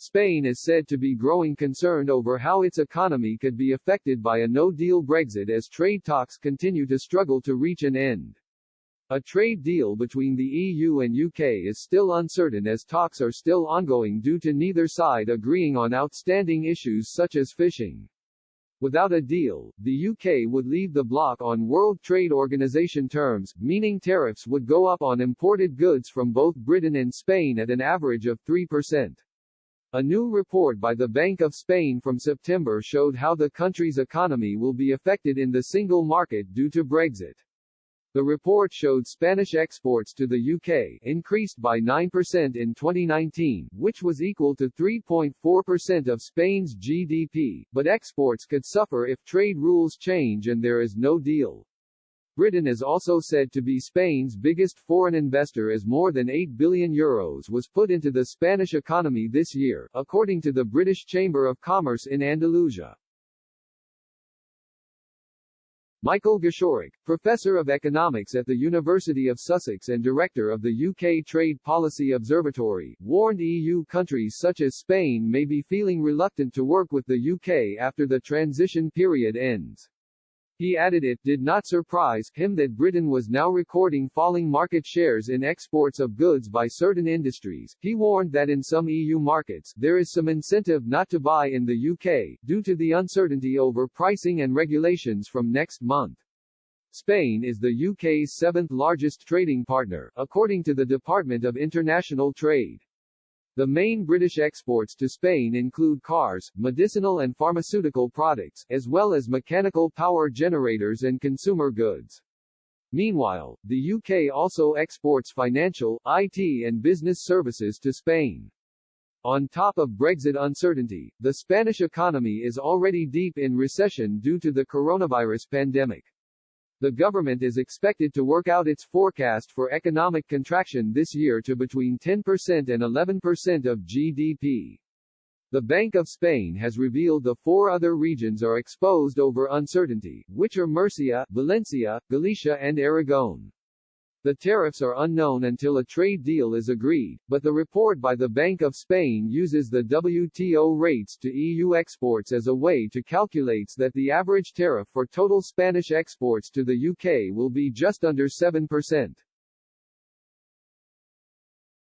Spain is said to be growing concerned over how its economy could be affected by a no-deal Brexit as trade talks continue to struggle to reach an end. A trade deal between the EU and UK is still uncertain as talks are still ongoing due to neither side agreeing on outstanding issues such as fishing. Without a deal, the UK would leave the bloc on World Trade Organization terms, meaning tariffs would go up on imported goods from both Britain and Spain at an average of 3%. A new report by the Bank of Spain from September showed how the country's economy will be affected in the single market due to Brexit. The report showed Spanish exports to the UK increased by 9% in 2019, which was equal to 3.4% of Spain's GDP, but exports could suffer if trade rules change and there is no deal. Britain is also said to be Spain's biggest foreign investor as more than €8 billion was put into the Spanish economy this year, according to the British Chamber of Commerce in Andalusia. Michael Gashoric, Professor of Economics at the University of Sussex and Director of the UK Trade Policy Observatory, warned EU countries such as Spain may be feeling reluctant to work with the UK after the transition period ends. He added it did not surprise him that Britain was now recording falling market shares in exports of goods by certain industries. He warned that in some EU markets, there is some incentive not to buy in the UK, due to the uncertainty over pricing and regulations from next month. Spain is the UK's seventh largest trading partner, according to the Department of International Trade. The main British exports to Spain include cars, medicinal and pharmaceutical products, as well as mechanical power generators and consumer goods. Meanwhile, the UK also exports financial, IT and business services to Spain. On top of Brexit uncertainty, the Spanish economy is already deep in recession due to the coronavirus pandemic. The government is expected to work out its forecast for economic contraction this year to between 10% and 11% of GDP. The Bank of Spain has revealed the 4 other regions are exposed over uncertainty, which are Murcia, Valencia, Galicia and Aragon. The tariffs are unknown until a trade deal is agreed, but the report by the Bank of Spain uses the WTO rates to EU exports as a way to calculate that the average tariff for total Spanish exports to the UK will be just under 7%.